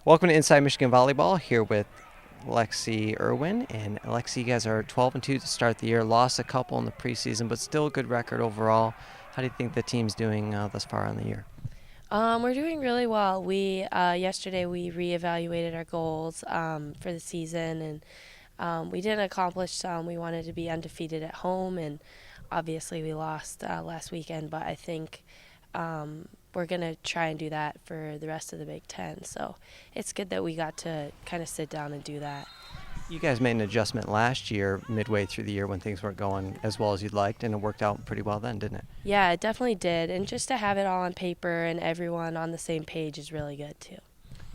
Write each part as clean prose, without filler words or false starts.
Welcome to Inside Michigan Volleyball, here with Lexi Erwin. And Lexi, you guys are 12-2 to start the year. Lost a couple in the preseason, but still a good record overall. How do you think the team's doing thus far on the year? We're doing really well. We yesterday we reevaluated our goals for the season, and we didn't accomplish some. We wanted to be undefeated at home, and obviously we lost last weekend. But I think we're gonna try and do that for the rest of the Big Ten. So it's good that we got to kind of sit down and do that. You guys made an adjustment last year, midway through the year, when things weren't going as well as you'd liked, and it worked out pretty well then, didn't it? Yeah, it definitely did. And just to have it all on paper and everyone on the same page is really good too.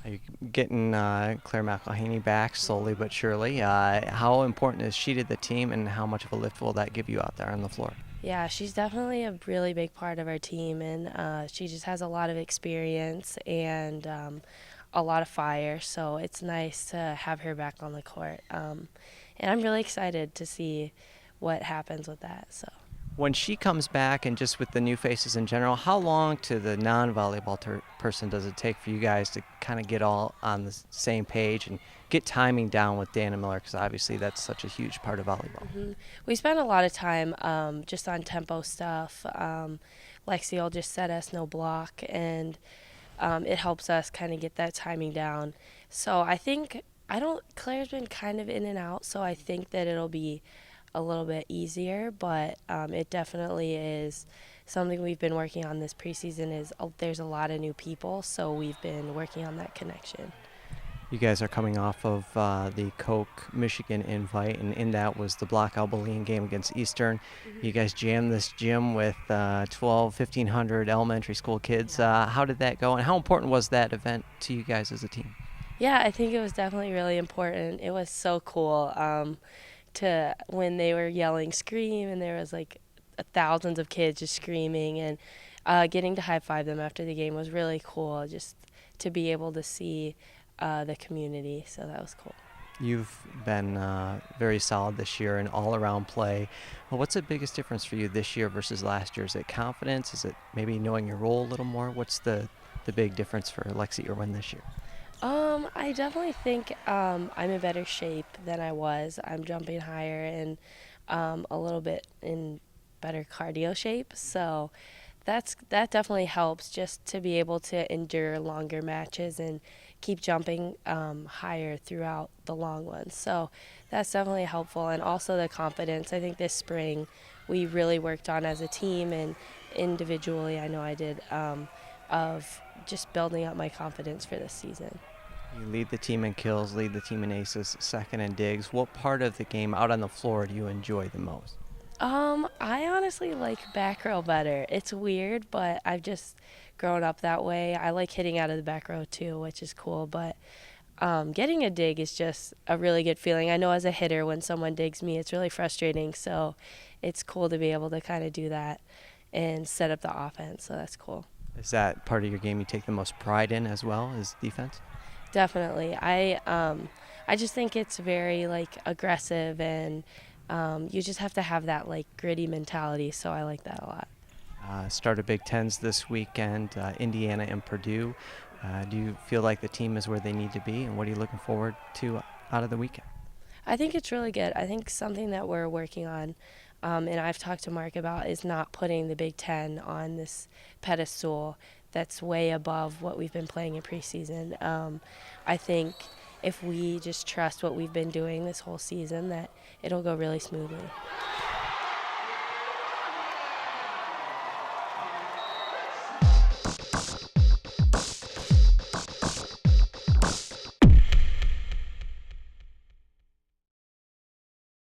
Are you getting Claire McElhaney back slowly but surely? How important is she to the team, and how much of a lift will that give you out there on the floor? Yeah, she's definitely a really big part of our team, and she just has a lot of experience and a lot of fire. So it's nice to have her back on the court, and I'm really excited to see what happens with that. So. When she comes back, and just with the new faces in general, how long to the non-volleyball person does it take for you guys to kind of get all on the same page and get timing down with Dana Miller? Because obviously that's such a huge part of volleyball. We spend a lot of time just on tempo stuff. Lexi will just set us no block, and it helps us kind of get that timing down. So I think Claire's been kind of in and out, so I think that it'll be a little bit easier, but it definitely is something we've been working on this preseason. There's a lot of new people, so we've been working on that connection. You guys are coming off of the Coke Michigan invite, and in that was the Blackout Bullying game against Eastern. You guys jammed this gym with 1,500 elementary school kids. How did that go, and how important was that event to you guys as a team? Yeah, I think it was definitely really important. It was so cool to when they were yelling "scream" and there was like thousands of kids just screaming, and getting to high five them after the game was really cool. Just to be able to see the community, so that was cool. You've been very solid this year in all-around play. Well, what's the biggest difference for you this year versus last year? Is it confidence? Is it maybe knowing your role a little more? What's the big difference for Lexi Erwin this year? I definitely think I'm in better shape than I was. I'm jumping higher and a little bit in better cardio shape. So that definitely helps, just to be able to endure longer matches and keep jumping higher throughout the long ones. So that's definitely helpful. And also the confidence. I think this spring we really worked on as a team and individually, I know I did, of just building up my confidence for this season. You lead the team in kills, lead the team in aces, second in digs. What part of the game out on the floor do you enjoy the most? I honestly like back row better. It's weird, but I've just grown up that way. I like hitting out of the back row too, which is cool, but getting a dig is just a really good feeling. I know as a hitter, when someone digs me, it's really frustrating, so it's cool to be able to kind of do that and set up the offense, so that's cool. Is that part of your game you take the most pride in as well as defense? Definitely. I just think it's very like aggressive, and you just have to have that like gritty mentality. So I like that a lot. Started Big Tens this weekend, Indiana and Purdue. Do you feel like the team is where they need to be, and what are you looking forward to out of the weekend? I think it's really good. I think something that we're working on, and I've talked to Mark about, is not putting the Big Ten on this pedestal that's way above what we've been playing in preseason. I think if we just trust what we've been doing this whole season, that it'll go really smoothly.